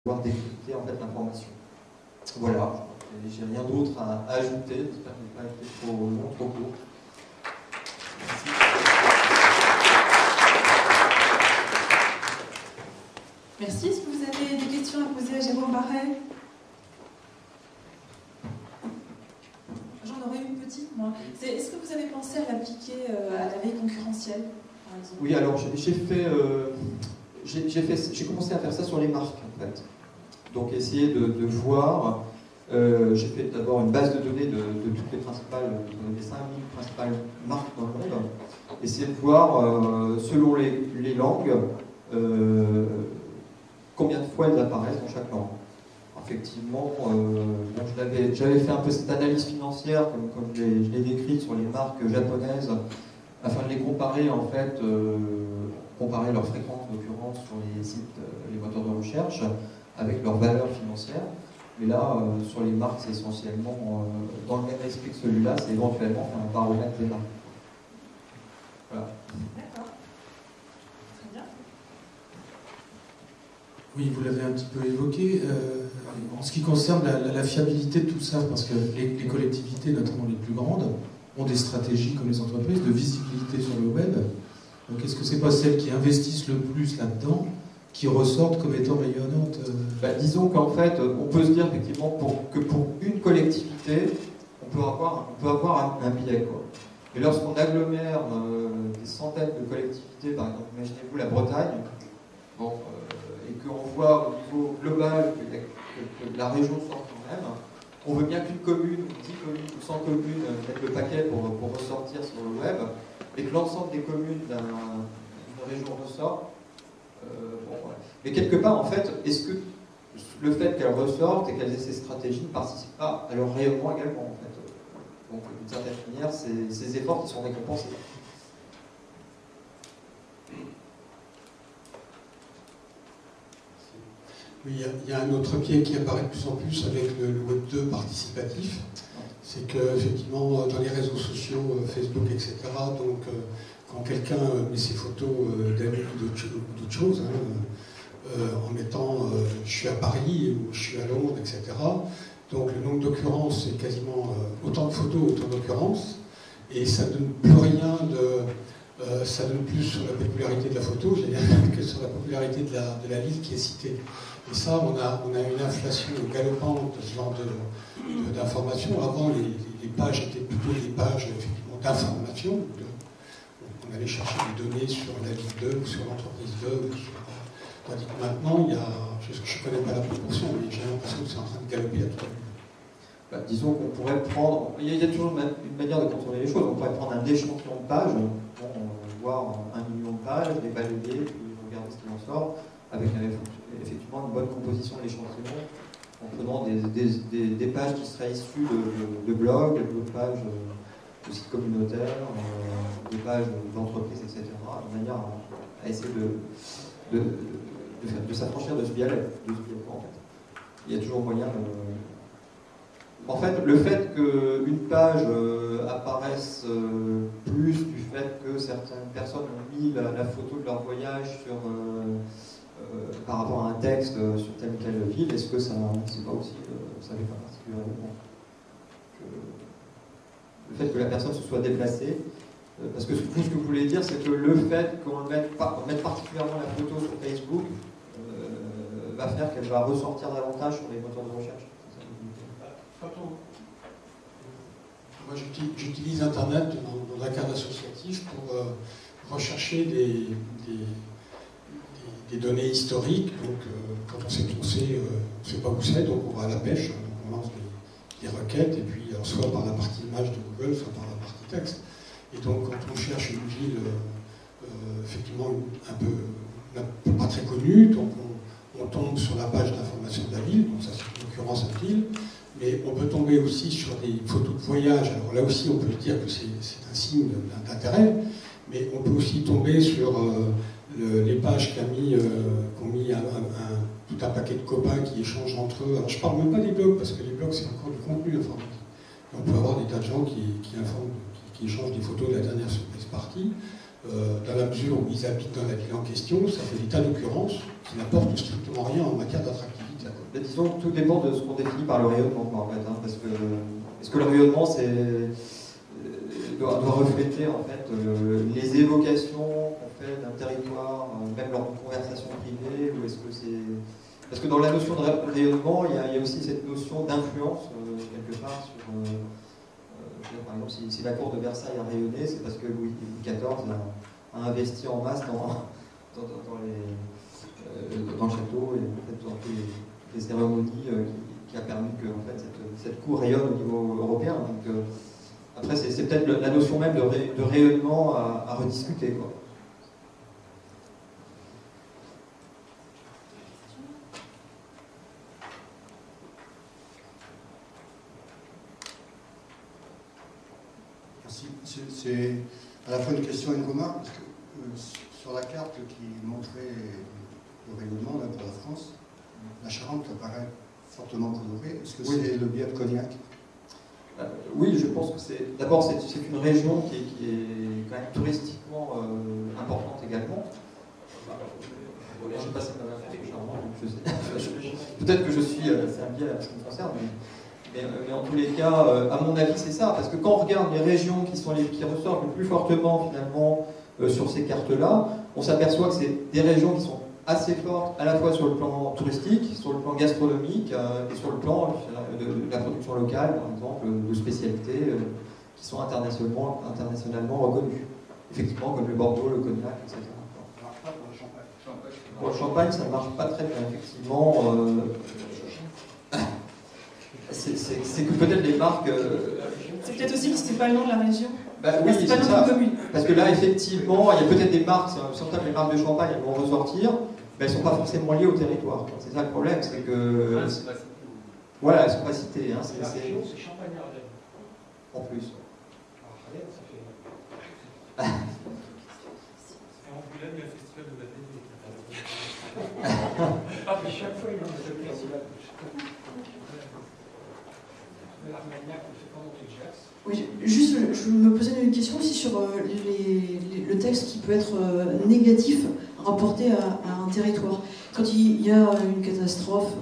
pouvoir décrypter en fait l'information. Voilà, j'ai rien d'autre à ajouter, j'espère que je n'ai pas été trop long, trop court. Merci. Merci. Est-ce que vous avez des questions à poser à Jérôme Barret? J'en aurais une petite, moi. Est-ce que vous avez pensé à l'appliquer à la veille concurrentielle, par exemple? Oui, alors j'ai commencé à faire ça sur les marques, en fait. Donc essayer de voir, j'ai fait d'abord une base de données de toutes les principales, les 5000 principales marques dans le monde, essayer de voir, selon les langues, combien de fois elles apparaissent dans chaque langue. Effectivement, j'avais fait un peu cette analyse financière, comme je l'ai décrite sur les marques japonaises, afin de les comparer, en fait, comparer leur fréquence d'occurrence sur les sites, les moteurs de recherche, avec leur valeur financière. Mais là, sur les marques, c'est essentiellement, dans le même esprit que celui-là, c'est éventuellement un baromètre des marques. Voilà. D'accord. Très bien. Oui, vous l'avez un petit peu évoqué. En ce qui concerne la fiabilité de tout ça, parce que les collectivités, notamment les plus grandes, ont des stratégies comme les entreprises de visibilité sur le web. Donc est-ce que c'est pas celles qui investissent le plus là-dedans qui ressortent comme étant rayonnantes? Disons qu'en fait, on peut se dire effectivement que pour une collectivité, on peut avoir un biais, quoi. Et lorsqu'on agglomère des centaines de collectivités, par exemple, imaginez-vous la Bretagne, bon, et qu'on voit au niveau global que la région sort quand même, on veut bien qu'une commune, 10 communes ou 100 communes mettent le paquet pour ressortir sur le web, et que l'ensemble des communes d'une région ressortent. Bon, voilà. Mais quelque part, en fait, est-ce que le fait qu'elles ressortent et qu'elles aient ces stratégies ne participe pas à leur rayonnement également, en fait? Donc, d'une certaine manière, ces efforts qui sont récompensés. Oui, il y a un autre biais qui apparaît de plus en plus avec le Web 2 participatif. C'est qu'effectivement, dans les réseaux sociaux, Facebook, etc., donc quand quelqu'un met ses photos d'amis ou d'autres choses, en mettant je suis à Paris ou je suis à Londres, etc., donc le nombre d'occurrences, c'est quasiment autant de photos, autant d'occurrences, et ça ne donne plus rien ça donne plus sur la popularité de la photo, que sur la popularité de la ville qui est citée. Et ça, on a une inflation galopante de ce genre d'informations. Avant, les pages étaient plutôt des pages d'information. On allait chercher des données sur la ville 2 ou sur l'entreprise 2. Tandis que maintenant, je ne connais pas la proportion, mais j'ai l'impression que c'est en train de galoper à tout. Disons qu'on pourrait prendre, il y a toujours une manière de contrôler les choses, on pourrait prendre un échantillon de pages, voir 1 million de pages, les balayer, puis regarder ce qui en sort, avec effectivement une bonne composition de l'échantillon, en prenant des pages qui seraient issues de blogs, d'autres pages de sites communautaires, des pages d'entreprises, etc., de manière à essayer de s'affranchir de ce biais-là, en fait. Il y a toujours moyen de... En fait, le fait qu'une page apparaisse plus du fait que certaines personnes ont mis la photo de leur voyage par rapport à un texte sur telle ou telle ville, est-ce que ça c'est pas aussi, ça fait pas particulièrement le fait que la personne se soit déplacée, parce que ce que vous voulez dire, c'est que le fait qu'on mette particulièrement la photo sur Facebook va faire qu'elle va ressortir davantage sur les moteurs de recherche. Moi, j'utilise Internet dans un cadre associatif pour rechercher des données historiques. Donc, quand on sait on ne sait pas où c'est, donc on va à la pêche, donc on lance des requêtes, et puis soit par la partie image de Google, soit par la partie texte. Et donc, quand on cherche une ville, effectivement, un peu pas très connue, donc on tombe sur la page d'information de la ville, donc ça c'est en l'occurrence une ville. Mais on peut tomber aussi sur des photos de voyage. Alors là aussi, on peut dire que c'est un signe d'intérêt, mais on peut aussi tomber sur les pages qu'ont mis tout un paquet de copains qui échangent entre eux. Alors je ne parle même pas des blogs, parce que les blogs, c'est encore du contenu informatique. Et on peut avoir des tas de gens qui échangent des photos de la dernière surprise partie. Dans la mesure où ils habitent dans la ville en question, ça fait des tas d'occurrences qui n'apportent strictement rien en matière d'attractivité. disons que tout dépend de ce qu'on définit par le rayonnement, en fait, hein, parce que le rayonnement doit refléter en fait les évocations qu'on fait d'un territoire, même lors de conversations privées, ou est-ce que c'est... Parce que dans la notion de rayonnement, il y a aussi cette notion d'influence, quelque part, sur... par exemple, si la cour de Versailles a rayonné, c'est parce que Louis XIV a investi en masse dans le château et en fait, dans toutes les cérémonies qui a permis que en fait, cette cour rayonne au niveau européen. Donc, après, c'est peut-être la notion même de rayonnement à rediscuter, quoi. C'est à la fois une question et une remarque, parce que sur la carte qui montrait le rayonnement là, pour la France, la Charente apparaît fortement colorée. Est-ce que c'est le biais de Cognac? Oui, je pense que c'est... D'abord, c'est une région qui est quand même touristiquement importante également. J'ai passé ma main avec Charente, donc je sais. Peut-être que je suis... c'est un biais à ce qui me concerne, mais en tous les cas, à mon avis, c'est ça. Parce que quand on regarde les régions qui ressortent le plus fortement, finalement, sur ces cartes-là, on s'aperçoit que c'est des régions qui sont assez fortes, à la fois sur le plan touristique, sur le plan gastronomique, et sur le plan de la production locale, par exemple, de spécialités qui sont internationalement reconnues. Effectivement, comme le Bordeaux, le Cognac, etc. Ça ne marche pas pour le champagne. Pour le champagne, ça ne marche pas très bien, effectivement. C'est que peut-être les marques... C'est peut-être aussi que c'est pas le nom de la région. Bah, oui, c'est pas le nom de la commune. Parce que là, effectivement, il y a peut-être des marques, certaines les marques de champagne, elles vont ressortir, mais elles ne sont pas forcément liées au territoire. C'est ça le problème, c'est que... Voilà, elles ne sont pas citées. Hein, c'est Champagne Ardenne. En plus. Ardenne, ça fait... C'est Angoulême, il y a un festival de la télé. Ah, mais chaque fois, il y a un festival. L'Armagnac, on fait pas monter le Gers. Oui, juste, je me posais une question aussi sur le texte qui peut être négatif rapporté à un territoire. Quand il y a une catastrophe,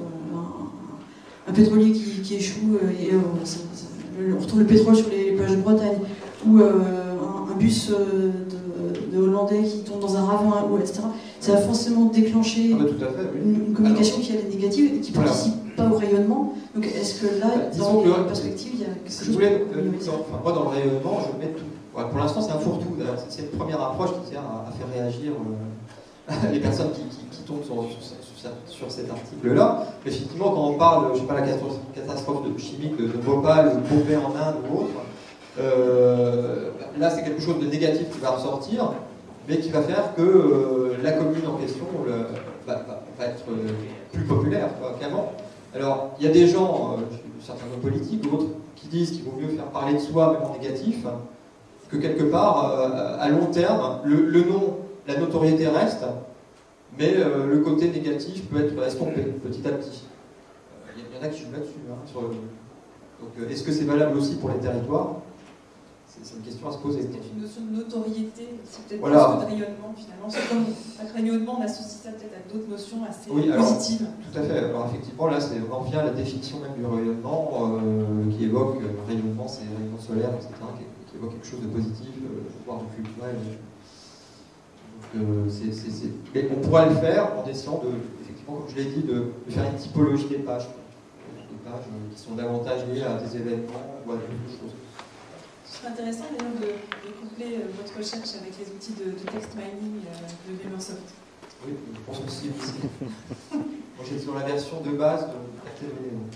un pétrolier qui échoue et on retrouve le pétrole sur les plages de Bretagne, ou un bus de Hollandais qui tombe dans un ravin, etc., ça va forcément déclencher tout à fait, oui. une communication qui est négative et qui ne participe pas au rayonnement. Donc est-ce que là, dans la perspective, il y a quelque chose moi, dans le rayonnement, je mets tout. Voilà, pour l'instant, c'est un fourre-tout. C'est une première approche qui sert à faire réagir les personnes qui tombent sur cet article-là. Effectivement, quand on parle, je ne sais pas, la catastrophe chimique de Bhopal ou de Bombay en Inde ou autre, là, c'est quelque chose de négatif qui va ressortir, mais qui va faire que la commune en question va être plus populaire qu'avant. Alors, il y a des gens, certains hommes politiques ou autres, qui disent qu'il vaut mieux faire parler de soi, même en négatif, que quelque part, à long terme, le nom, la notoriété reste, mais le côté négatif peut être estompé petit à petit. Il y en a qui jouent là-dessus. Hein, donc, est-ce que c'est valable aussi pour les territoires ? C'est une question à se poser. C'est peut-être une notion de notoriété, c'est peut-être voilà. plus que de rayonnement finalement. Comme avec rayonnement, on associe ça peut-être à d'autres notions assez positives. Alors, tout à fait. Alors effectivement, là, on revient à la définition même du rayonnement qui évoque rayonnement, c'est rayonnement solaire, etc., qui évoque quelque chose de positif, voire de culturel. Donc, mais on pourra le faire en essayant effectivement, comme je l'ai dit, de faire une typologie des pages. Des pages qui sont davantage liées à des événements ou à d'autres choses. C'est intéressant d'ailleurs de coupler votre recherche avec les outils de text mining de Gamersoft. Oui, je pense aussi. Moi, j'ai sur la version de base de la télé. Donc,